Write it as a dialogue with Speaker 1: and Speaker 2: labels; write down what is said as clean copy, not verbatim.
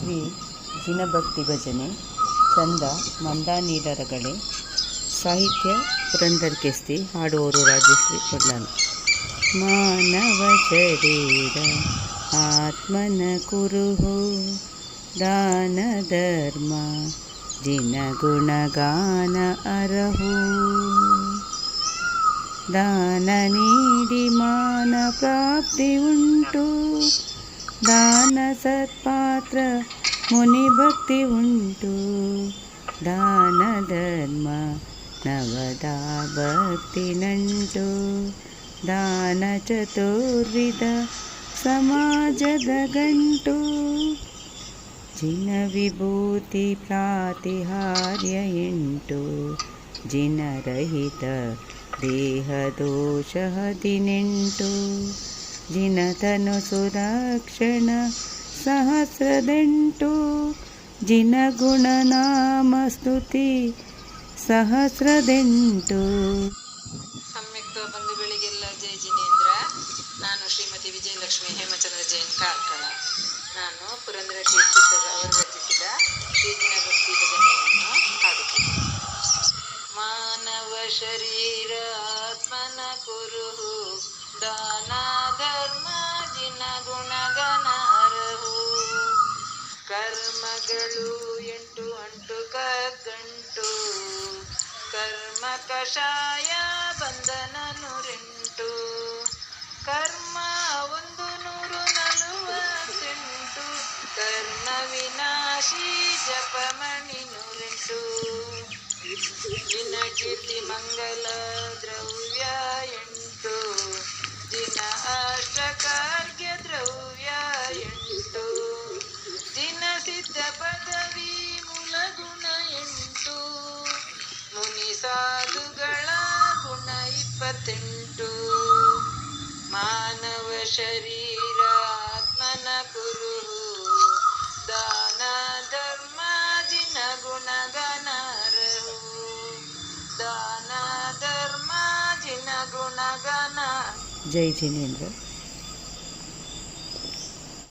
Speaker 1: ಶ್ರೀ ಜಿನಭಕ್ತಿ ಭಜನೆ ಚಂದ ಮಂದಾನೀಡರಗಳೆ ಸಾಹಿತ್ಯ ಪುರಂದರ್ ಕೆಸ್ತಿ ಹಾಡುವವರು ರಾಜಶ್ರೀ ಕೊಡ್ಲಾಲ್. ಮಾನವ ಶರೀರ ಆತ್ಮನ ಕುರುಹು ದಾನ ಧರ್ಮ ಜಿನ ಗುಣಗಾನ ಅರಹು. ದಾನ ನೀಡಿ ಮಾನ ಪ್ರಾಪ್ತಿ ಉಂಟು, ದಾನ ಸತ್ಪಾತ್ರ ಮುನಿ ಭಕ್ತಿ ಉಂಟು. ದಾನ ಧರ್ಮ ನವದಾ ಭಕ್ತಿ ನಂಟು, ದಾನ ಚತುರ್ವಿಧ ಸಮಾಜದ ಗಂಟು. ಜಿನ ವಿಭೂತಿ ಪ್ರಾತಿಹಾರ್ಯ ಎಂಟು, ಜಿನರಹಿತ ದೇಹ ದೋಷ 18. ಜಿನತನು ಸುರಕ್ಷಣ ಸಹಸ್ರದೆಂಟು, ಜಿನ ಗುಣನಾಮ ಸ್ತುತಿ ಸಹಸ್ರದೆಂಟು.
Speaker 2: ಸಮ್ಯಕ್ತ ಬಂಧುಗಳಿಗೆಲ್ಲ ಜೈ ಜಿನೇಂದ್ರ. ನಾನು ಶ್ರೀಮತಿ ವಿಜಯಲಕ್ಷ್ಮಿ ಹೇಮಚಂದ್ರ ಜೈನ್ ಕಾರ್ಕಳ. ನಾನು ಪುರಂದರ ಕೀರ್ತಿ ಸರ್ ಅವರು ರಚಿಸಿದ ಶ್ರೀ ಜಿನಭಕ್ತಿ ಭಜನೆಯನ್ನು ಹಾಡುತ್ತೇನೆ. ಮಾನವ ಶರೀರ ಆತ್ಮನ ಕುರುಹು, ದಾನ ಧರ್ಮ ಜಿನ ಗುಣಗಣ ಅರಹು. ಕರ್ಮಗಳು 8 ಅಂಟು ಕಗ್ಗಂಟು, ಕರ್ಮ ಕಷಾಯ ಬಂಧನ 108. ಕರ್ಮ 148, ಕರ್ಮ ವಿನಾಶಿ ಜಪಮಣಿ 108. ಜಿನ ಕೀರ್ತಿ ಮಂಗಲ ದ್ರವ್ಯ 8, ಜಿನ ಅಷ್ಟಕಾರ್ಯ ದ್ರವ್ಯ 8. ಜಿನ ಸಿದ್ಧ ಪದವಿ ಮೂಲ ಗುಣ 8, ಮುನಿ ಸಾಧುಗಳ ಗುಣ 28. ಮಾನವ ಶರೀರ ಆತ್ಮನ ಕುರುಹು, ದಾನ ಧರ್ಮ ಜಿನ ಗುಣಗಣ ಅರಹು. ದಾನ ಧರ್ಮ ಜಿನ ಗುಣಗಣ.
Speaker 1: ಜೈ ಜಿನೇಂದ್ರ.